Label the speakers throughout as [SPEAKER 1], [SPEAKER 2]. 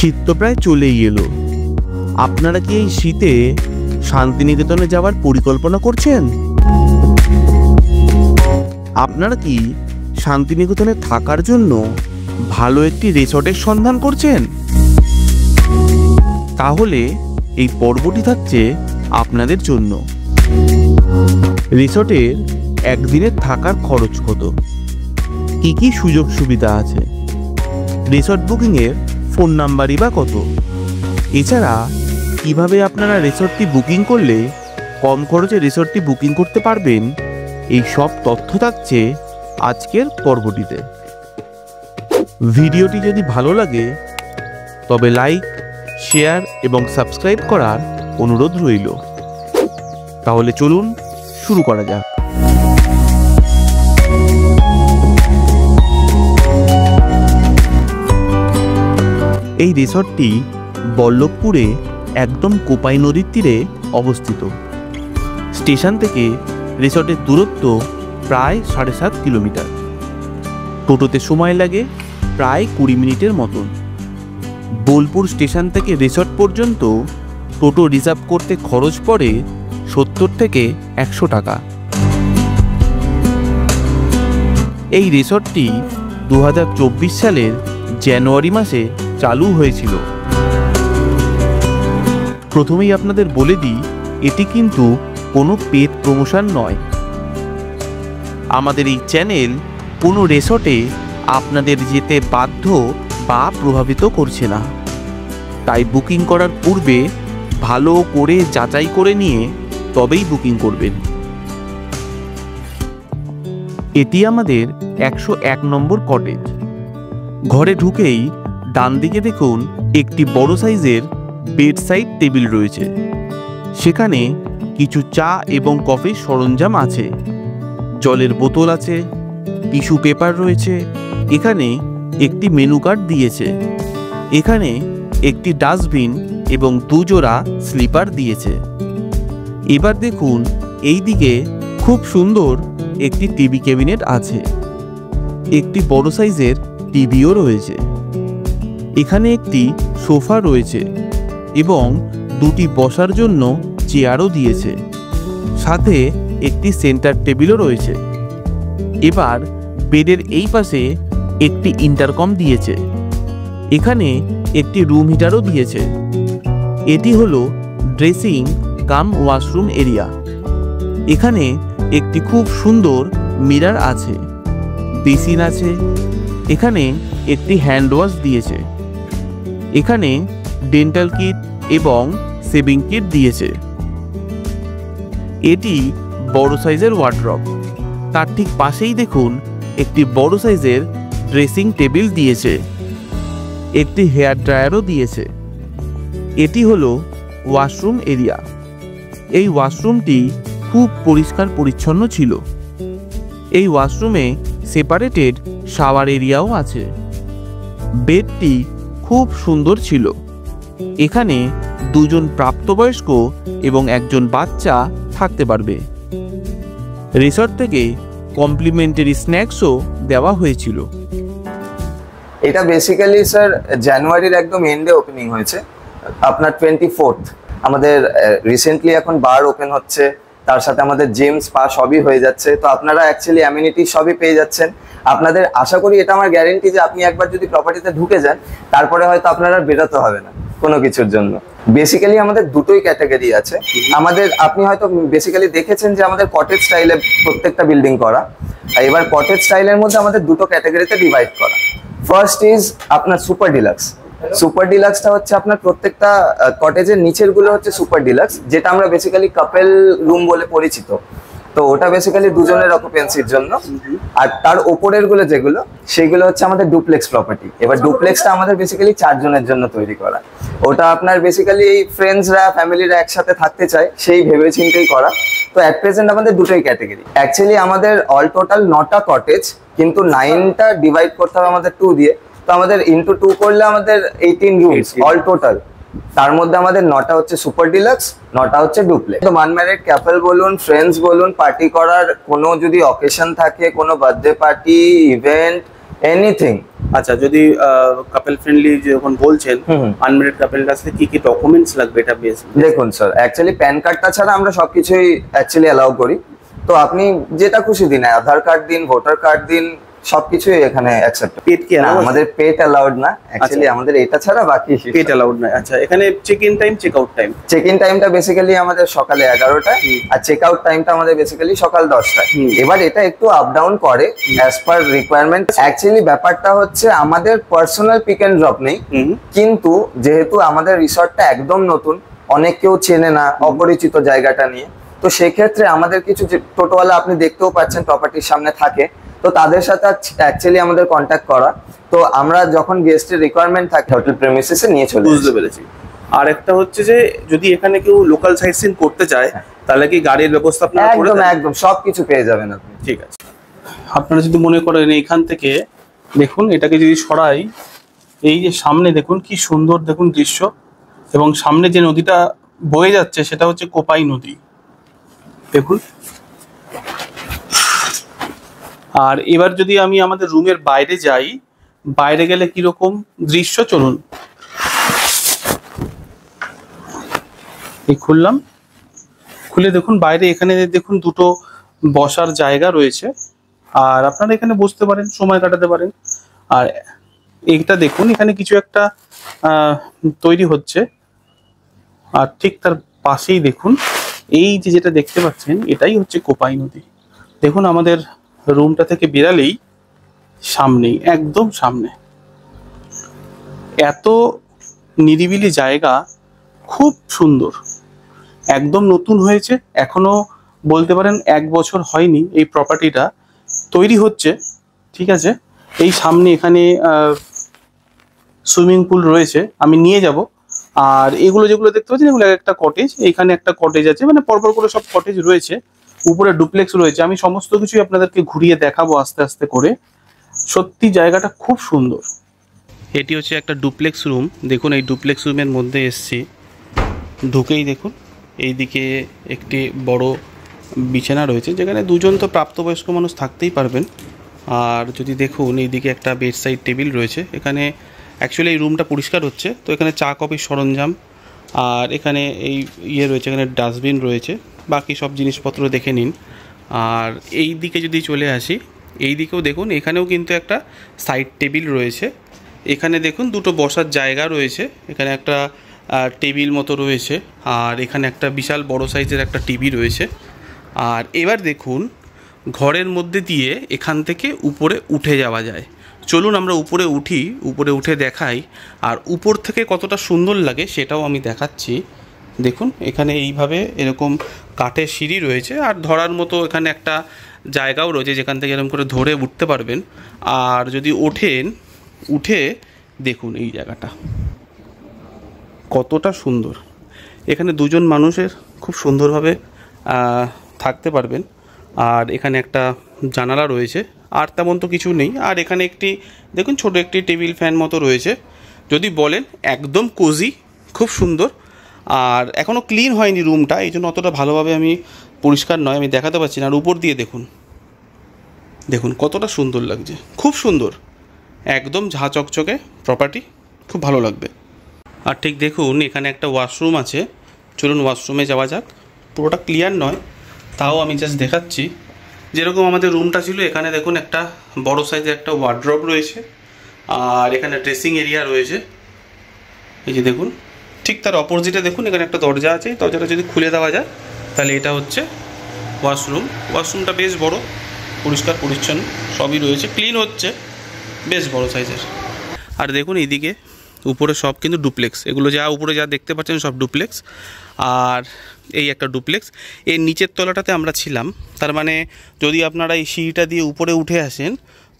[SPEAKER 1] শীত তো প্রায় চলেই এলো। আপনারা কি এই শীতে শান্তিনিকেতনে যাওয়ার পরিকল্পনা করছেন? আপনারা কি শান্তিনিকেতনে থাকার জন্য ভালো একটি রিসর্টের সন্ধান করছেন? তাহলে এই পর্বটি থাকছে আপনাদের জন্য। রিসর্টের একদিনের থাকার খরচ কত, কি কি সুযোগ সুবিধা আছে, রিসর্ট বুকিংয়ের ফোন নাম্বারই বা কত, এছাড়া কিভাবে আপনারা রিসর্টটি বুকিং করলে কম খরচে রিসর্টটি বুকিং করতে পারবেন, এই সব তথ্য থাকছে আজকের পর্বটিতে। ভিডিওটি যদি ভালো লাগে তবে লাইক, শেয়ার এবং সাবস্ক্রাইব করার অনুরোধ রইল। তাহলে চলুন শুরু করা যাক। এই রিসর্টটি বল্লভপুরে একদম কোপাই নদীর তীরে অবস্থিত। স্টেশন থেকে রিসর্টের দূরত্ব প্রায় 7.5 কিলোমিটার। টোটোতে সময় লাগে প্রায় 20 মিনিটের মতন। বোলপুর স্টেশন থেকে রিসর্ট পর্যন্ত টোটো রিজার্ভ করতে খরচ পড়ে 70 থেকে 100 টাকা। এই রিসর্টটি 2024 সালের জানুয়ারি মাসে চালু হয়েছিল। প্রথমেই আপনাদের বলে দিই, এটি কিন্তু কোনো পেড প্রমোশন নয়। আমাদের এই চ্যানেল কোনো রিসর্টে আপনাদের যেতে বাধ্য বা প্রভাবিত করছে না। তাই বুকিং করার পূর্বে ভালো করে যাচাই করে নিয়ে তবেই বুকিং করবেন। এটি আমাদের 101 নম্বর কটেজ। ঘরে ঢুকেই ডান দিকে দেখুন একটি বড় সাইজের বেড সাইড টেবিল রয়েছে। সেখানে কিছু চা এবং কফির সরঞ্জাম আছে, জলের বোতল আছে, টিস্যু পেপার রয়েছে। এখানে একটি মেনু কার্ড দিয়েছে। এখানে একটি ডাস্টবিন এবং 2 জোড়া স্লিপার দিয়েছে। এবার দেখুন এই দিকে খুব সুন্দর একটি টিভি ক্যাবিনেট আছে। একটি বড় সাইজের টিভিও রয়েছে। এখানে একটি সোফা রয়েছে এবং 2টি বসার জন্য চেয়ারও দিয়েছে। সাথে একটি সেন্টার টেবিলও রয়েছে। এবার বেডের এই পাশে একটি ইন্টারকম দিয়েছে। এখানে একটি রুম হিটারও দিয়েছে। এটি হলো ড্রেসিং কাম ওয়াশরুম এরিয়া। এখানে একটি খুব সুন্দর মিরর আছে, বেসিন আছে। এখানে একটি হ্যান্ড ওয়াশ দিয়েছে। এখানে ডেন্টাল কিট এবং শেভিং কিট দিয়েছে। এটি বড় সাইজের ওয়ার্ডরোব। তার ঠিক পাশেই দেখুন একটি বড় সাইজের ড্রেসিং টেবিল দিয়েছে। একটি হেয়ার ড্রায়ারও দিয়েছে। এটি হলো ওয়াশরুম এরিয়া। এই ওয়াশরুমটি খুব পরিষ্কার পরিচ্ছন্ন ছিল। এই ওয়াশরুমে সেপারেটেড শাওয়ার এরিয়াও আছে। বেডটি খুব সুন্দর ছিল। এখানে 2 জন প্রাপ্তবয়স্ক এবং 1 জন বাচ্চা থাকতে পারবে। রিসর্ট থেকে কমপ্লিমেন্টারি স্ন্যাক্সও দেওয়া হয়েছিল।
[SPEAKER 2] এটা বেসিক্যালি স্যার জানুয়ারির একদম এন্ডে ওপেনিং হয়েছে, আপনার 24th। আমাদের রিসেন্টলি এখন বার ওপেন হচ্ছে, তার সাথে আমাদের জিম, স্পা সবই হয়ে যাচ্ছে। তো আপনারা অ্যাকচুয়ালি অ্যামিনিটি সবই পেয়ে যাচ্ছেন। আপনাদের আশা করি, এটা আমার গ্যারেন্টি, যে আপনি একবার যদি প্রপার্টিতে ঢুকে যান তারপরে হয়তো আপনার আর বেরোতে হবে না কোনো কিছুর জন্য। বেসিক্যালি আমাদের দুটোই ক্যাটাগরি আছে আমাদের। আপনি হয়তো বেসিক্যালি দেখেছেন যে আমাদের কটেজ স্টাইলে প্রত্যেকটা বিল্ডিং করা। এবার কটেজ স্টাইলের মধ্যে আমাদের দুটো ক্যাটাগরিতে ডিভাইড করা। ফার্স্ট ইজ আপনার সুপার ডিলাক্স। সুপার ডিলাক্সটা হচ্ছে আপনার প্রত্যেকটা কটেজের নিচের গুলো হচ্ছে সুপার ডিলাক্স, যেটা আমরা বেসিক্যালি কাপল রুম বলে পরিচিত। তো ওটা বেসিক্যালি 2 জনের অকুপেন্সির জন্য। আর তার ওপরের গুলো যেগুলো, সেগুলো হচ্ছে আমাদের ডুপ্লেক্স প্রপার্টি। এবার ডুপ্লেক্সটা আমাদের বেসিক্যালি 4 জনের জন্য তৈরি করা। ওটা আপনার বেসিক্যালি এই ফ্রেন্ডসরা, ফ্যামিলিরা একসাথে থাকতে চায়, সেই ভেবে চিন্তেই করা। তো অ্যাট প্রেজেন্ট আমাদের দুটোই ক্যাটাগরি। অ্যাকচুয়ালি আমাদের অল টোটাল 9টা কটেজ, কিন্তু 9টা ডিভাইড করতে হবে আমাদের 2 দিয়ে। তো আমাদের ইন্টু 2 করলে আমাদের 18 রুমস অল টোটাল। তার মধ্যে আমাদের 9টা হচ্ছে সুপার ডিলাক্স, 9টা হচ্ছে ডুপ্লেক্স। তো আনম্যারিড কাপল বলুন, ফ্রেন্ডস বলুন, পার্টি করার কোনো যদি অকেশন থাকে, কোনো বার্থডে পার্টি, ইভেন্ট, এনিথিং।
[SPEAKER 1] আচ্ছা, যদি কাপল ফ্রেন্ডলি যখন বলছেন, আনম্যারিড কাপলের কাছে কি কি ডকুমেন্টস লাগবে এটা বেশ?
[SPEAKER 2] দেখুন স্যার, অ্যাকচুয়ালি প্যান কার্ডটা ছাড়া আমরা সবকিছুই অ্যাকচুয়ালি অ্যালাউ করি। তো আপনি যেটা খুশি দিন, আধার কার্ড দিন, ভোটার কার্ড দিন, সবকিছুই এখানে অ্যাকসেপ্ট।
[SPEAKER 1] পেট কি
[SPEAKER 2] না, আমাদের পেট অ্যালাউড না অ্যাকচুয়ালি, আমাদের এটা ছাড়া বাকি
[SPEAKER 1] পেট অ্যালাউড না। আচ্ছা, এখানে check in time, check out time?
[SPEAKER 2] Check in টাইমটা বেসিক্যালি আমাদের সকালে 11টায়, আর চেক আউট টাইমটা আমাদের বেসিক্যালি সকাল 10টায়। এবার এটা একটু আপ ডাউন করে অ্যাজ পার রিকোয়ারমেন্ট। অ্যাকচুয়ালি ব্যাপারটা হচ্ছে আমাদের পার্সোনাল পিক এন্ড ড্রপ নেই, কিন্তু যেহেতু আমাদের রিসর্টটা একদম নতুন, অনেক কেউ চেনে না, অপরিচিত জায়গাটা নিয়ে, তো সেক্ষেত্রে আমাদের কিছু টোটোওয়ালা আপনি দেখতেও পাচ্ছেন প্রপার্টির সামনে থাকে, তো তাদের সাথে অ্যাকচুয়ালি আমাদের কন্ট্যাক্ট করা। তো আমরা যখন গেস্টের রিকোয়ারমেন্ট থাকে হোটেল প্রেমিসিসে নিয়ে চলে।
[SPEAKER 1] বুঝতে পেরেছি। আর একটা হচ্ছে যে যদি এখানে কেউ লোকাল সাইট সিন করতে চায় তাহলে কি গাড়ির ব্যবস্থা আপনারা করে দেন?
[SPEAKER 2] একদম একদম সবকিছু পেয়ে যাবেন আপনি।
[SPEAKER 1] ঠিক আছে। আপনারা যদি মনে করেন এইখান থেকে দেখুন, এটাকে যদি সরাই, এই যে সামনে দেখুন কি সুন্দর দেখুন দৃশ্য, এবং সামনে যে নদীটা বয়ে যাচ্ছে সেটা হচ্ছে কোপাই নদী, দেখুন। আর এবার যদি আমি আমাদের রুমের বাইরে যাই, বাইরে গেলে কিরকম দৃশ্য চলুন। এই খুললাম, খুলে দেখুন বাইরে, এখানে দেখুন দুটো বসার জায়গা রয়েছে, আর আপনারা এখানে বসতে পারেন, সময় কাটাতে পারেন। আর এইটা দেখুন, এখানে কিছু একটা তৈরি হচ্ছে, আর ঠিক তার পাশেই দেখুন এই যে যেটা দেখতে পাচ্ছেন এটাই হচ্ছে কোপাই নদী। দেখুন আমাদের রুমটা থেকে বেরালেই সামনেই, একদম সামনে, এত নিরিবিলি জায়গা, খুব সুন্দর, একদম নতুন হয়েছে, এখনো বলতে পারেন 1 বছর হয়নি এই প্রপার্টিটা তৈরি হচ্ছে, ঠিক আছে। এই সামনে এখানে সুইমিং পুল রয়েছে, আমি নিয়ে যাব। আর এগুলো যেগুলো দেখতে পাচ্ছেন এগুলো একটা কটেজ, এইখানে একটা কটেজ আছে, মানে পরপর করে সব কটেজ রয়েছে, উপরে ডুপ্লেক্স রয়েছে। আমি সমস্ত কিছুই আপনাদেরকে ঘুরিয়ে দেখাবো আস্তে আস্তে করে। সত্যি জায়গাটা খুব সুন্দর। এটি হচ্ছে একটা ডুপ্লেক্স রুম, দেখুন এই ডুপ্লেক্স রুমের মধ্যে এসছি, ঢুকেই দেখুন এইদিকে একটি বড় বিছানা রয়েছে, যেখানে দুজন তো প্রাপ্তবয়স্ক মানুষ থাকতেই পারবেন। আর যদি দেখুন এইদিকে একটা বেড সাইড টেবিল রয়েছে, এখানে অ্যাকচুয়ালি এই রুমটা পরিষ্কার হচ্ছে, তো এখানে চা কফির সরঞ্জাম, আর এখানে এই রয়েছে, এখানে ডাস্টবিন রয়েছে, বাকি সব জিনিসপত্র দেখে নিন। আর এই দিকে যদি চলে আসি, এই দিকেও দেখুন, এখানেও কিন্তু একটা সাইড টেবিল রয়েছে, এখানে দেখুন দুটো বসার জায়গা রয়েছে, এখানে একটা টেবিল মতো রয়েছে, আর এখানে একটা বিশাল বড় সাইজের একটা টিভি রয়েছে। আর এবার দেখুন ঘরের মধ্যে দিয়ে এখান থেকে উপরে উঠে যাওয়া যায়। চলুন আমরা উপরে উঠি, উপরে উঠে দেখাই, আর উপর থেকে কতটা সুন্দর লাগে সেটাও আমি দেখাচ্ছি। দেখুন এখানে এইভাবে এরকম কাঠের সিঁড়ি রয়েছে, আর ধরার মতো এখানে একটা জায়গাও রয়েছে যেখান থেকে এরকম করে ধরে উঠতে পারবেন। আর যদি ওঠেন, উঠে দেখুন এই জায়গাটা কতটা সুন্দর, এখানে দুজন মানুষের খুব সুন্দরভাবে থাকতে পারবেন। আর এখানে একটা জানালা রয়েছে, আর তেমন তো কিছু নেই। আর এখানে একটি দেখুন ছোট একটি টেবিল ফ্যান মতো রয়েছে, যদি বলেন একদম কোজি, খুব সুন্দর। আর এখনও ক্লিন হয়নি রুমটা, এই জন্য অতটা ভালোভাবে আমি পরিষ্কার নয়, আমি দেখাতে পারছি না। আর উপর দিয়ে দেখুন, দেখুন কতটা সুন্দর লাগছে, খুব সুন্দর, একদম ঝাঁ চকচকে প্রপার্টি, খুব ভালো লাগবে। আর ঠিক দেখুন এখানে একটা ওয়াশরুম আছে, চলুন ওয়াশরুমে যাওয়া যাক। পুরোটা ক্লিয়ার নয়, তাও আমি জাস্ট দেখাচ্ছি। যেরকম আমাদের রুমটা ছিল, এখানে দেখুন একটা বড় সাইজের একটা ওয়ার্ড্রপ রয়েছে, আর এখানে ড্রেসিং এরিয়া রয়েছে, এই যে দেখুন। ঠিক তার অপোজিটে দেখুন এখানে একটা দরজা আছে, দরজাটা যদি খুলে দেওয়া যায় তাহলে এটা হচ্ছে ওয়াশরুম। ওয়াশরুমটা বেশ বড়, পরিষ্কার পরিচ্ছন্ন সবই রয়েছে, ক্লিন হচ্ছে, বেশ বড় সাইজের। আর দেখুন এইদিকে উপরে সব কিন্তু ডুপ্লেক্স, এগুলো যা উপরে যা দেখতে পাচ্ছেন সব ডুপ্লেক্স। আর এই একটা ডুপ্লেক্স, এর নিচের তলাটাতে আমরা ছিলাম, তার মানে যদি আপনারা এই সিঁড়িটা দিয়ে উপরে উঠে আসেন,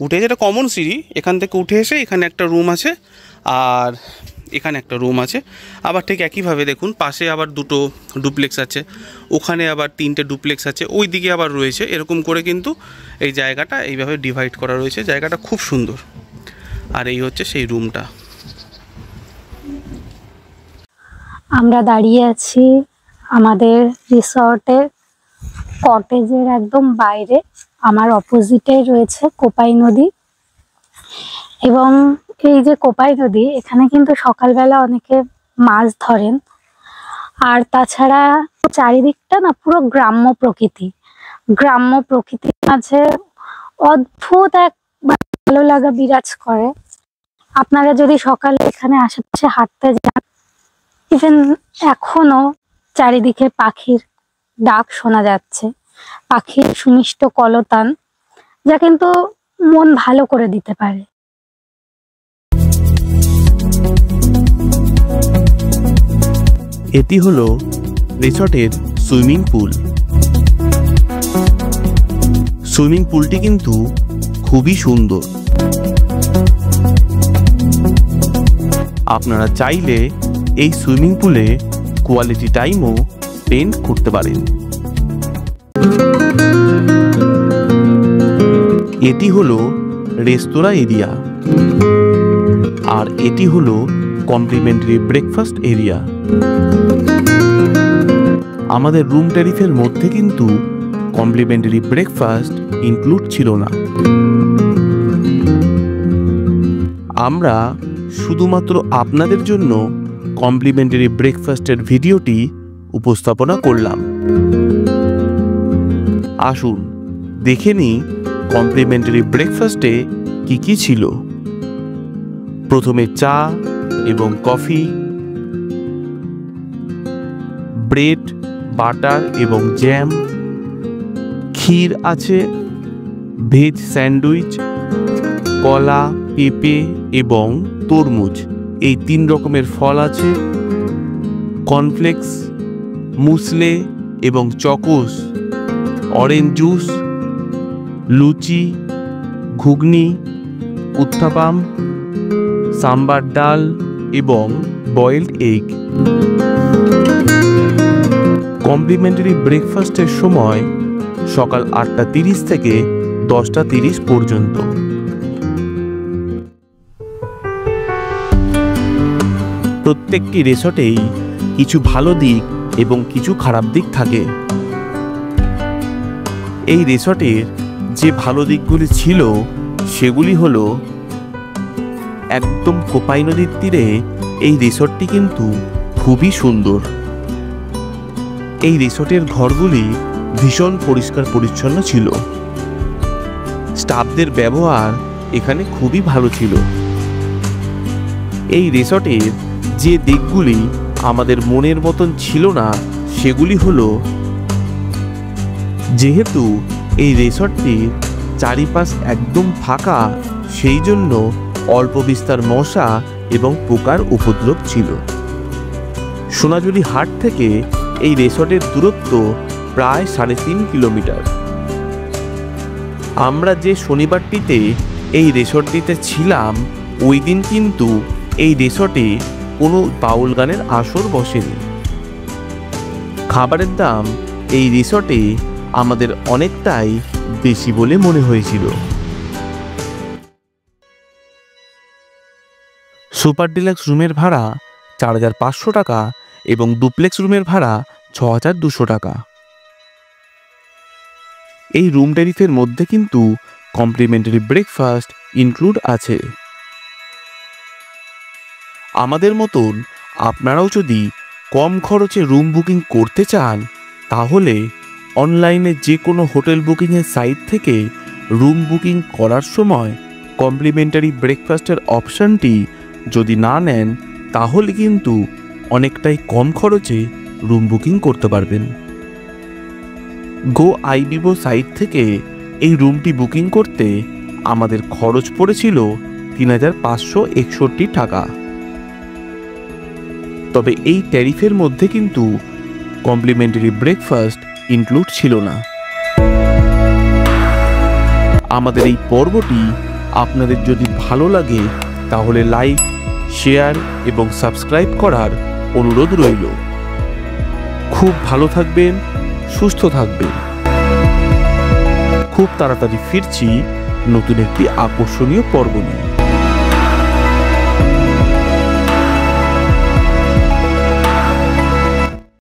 [SPEAKER 1] উঠে যেটা কমন সিঁড়ি, এখান থেকে উঠে এসে এখানে একটা রুম আছে, আর এখানে একটা রুম আছে। আবার ঠিক একইভাবে দেখুন পাশে আবার দুটো ডুপ্লেক্স আছে, ওখানে আবার 3টে ডুপ্লেক্স আছে, ওই দিকে আবার রয়েছে, এরকম করে কিন্তু এই জায়গাটা এইভাবে ডিভাইড করা রয়েছে। জায়গাটা খুব সুন্দর। আর এই হচ্ছে সেই রুমটা।
[SPEAKER 3] আমরা দাঁড়িয়ে আছি আমাদের রিসর্টের কটেজের একদম বাইরে। আমার অপোজিটে রয়েছে কোপাই নদী। এবং এই যে কোপাই নদী, এখানে কিন্তু সকালবেলা অনেকে মাছ ধরেন। আর তাছাড়া চারিদিকটা না পুরো গ্রাম্য প্রকৃতির মাঝে অদ্ভুত এক ভালো লাগা বিরাজ করে। আপনারা যদি সকালে এখানে আশেপাশে হাঁটতে যান, ইভেন এখনো চারিদিকে পাখির ডাক শোনা যাচ্ছে, পাখির সুমিষ্ট কলতান, যা কিন্তু মন ভালো করে দিতে পারে।
[SPEAKER 1] এটি হলো রিসর্টের সুইমিং পুল। সুইমিং পুলটি কিন্তু খুবই সুন্দর। আপনারা চাইলে এই সুইমিং পুলে কোয়ালিটি টাইমও স্পেন্ড করতে পারেন। এটি হলো রেস্তোরাঁ এরিয়া, আর এটি হলো কমপ্লিমেন্টারি ব্রেকফাস্ট এরিয়া। আমাদের রুম ট্যারিফের মধ্যে কিন্তু কমপ্লিমেন্টারি ব্রেকফাস্ট ইনক্লুড ছিল না। আমরা শুধুমাত্র আপনাদের জন্য কমপ্লিমেন্টারি ব্রেকফাস্টের ভিডিওটি উপস্থাপনা করলাম। আসুন দেখে নিই কমপ্লিমেন্টারি ব্রেকফাস্টে কি কি ছিল। প্রথমে চা এবং কফি, ব্রেড, বাটার এবং জ্যাম, ক্ষীর আছে, ভেজ স্যান্ডউইচ, কলা, পেঁপে এবং তরমুজ, এই 3 রকমের ফল আছে, কর্নফ্লেক্স, মুসলে এবং চকোস, অরেঞ্জ জুস, লুচি, ঘুগনি, উত্তাপাম, সাম্বার ডাল এবং বয়েলড এগ। কমপ্লিমেন্টারি ব্রেকফাস্টের সময় সকাল 8:30 থেকে 10:30 পর্যন্ত। প্রত্যেকটি রিসর্টেই কিছু ভালো দিক এবং কিছু খারাপ দিক থাকে। এই রিসর্টের যে ভালো দিকগুলি ছিল সেগুলি হলো, একদম কোপাই নদীর তীরে এই রিসর্টটি কিন্তু খুবই সুন্দর। এই রিসর্টের ঘরগুলি ভীষণ পরিষ্কার পরিচ্ছন্ন ছিল। স্টাফদের ব্যবহার এখানে খুবই ভালো ছিল। এই রিসর্টের যে দিকগুলি আমাদের মনের মতন ছিল না সেগুলি হলো, যেহেতু এই রিসর্টটির চারিপাশ একদম ফাঁকা, সেই জন্য অল্প বিস্তার মশা এবং পোকার উপদ্রব ছিল। সোনাঝুরি হাট থেকে এই রিসর্টের দূরত্ব প্রায় 3.5 কিলোমিটার। আমরা যে শনিবারটিতে এই রিসর্টটিতে ছিলাম, ওই দিন কিন্তু এই রিসর্টে কোনো বাউল গানের আসর বসেনি। খাবারের দাম এই রিসর্টে আমাদের অনেকটাই বেশি বলে মনে হয়েছিল। সুপার ডিলাক্স রুমের ভাড়া 4,500 টাকা এবং ডুপ্লেক্স রুমের ভাড়া 6,200 টাকা। এই রুম ট্যারিফের মধ্যে কিন্তু কমপ্লিমেন্টারি ব্রেকফাস্ট ইনক্লুড আছে। আমাদের মতন আপনারাও যদি কম খরচে রুম বুকিং করতে চান, তাহলে অনলাইনে যে কোনো হোটেল বুকিংয়ের সাইট থেকে রুম বুকিং করার সময় কমপ্লিমেন্টারি ব্রেকফাস্টের অপশানটি যদি না নেন, তাহলে কিন্তু অনেকটাই কম খরচে রুম বুকিং করতে পারবেন। গো আইবিবো সাইট থেকে এই রুমটি বুকিং করতে আমাদের খরচ পড়েছিল 3,561 টাকা। তবে এই ট্যারিফের মধ্যে কিন্তু কমপ্লিমেন্টারি ব্রেকফাস্ট ইনক্লুড ছিল না। আমাদের এই পর্বটি আপনাদের যদি ভালো লাগে, তাহলে লাইক, শেয়ার এবং সাবস্ক্রাইব করার অনুরোধ রইল। খুব ভালো থাকবেন, সুস্থ থাকবেন। খুব তাড়াতাড়ি ফিরছি নতুন একটি আকর্ষণীয় পর্ব নিয়ে।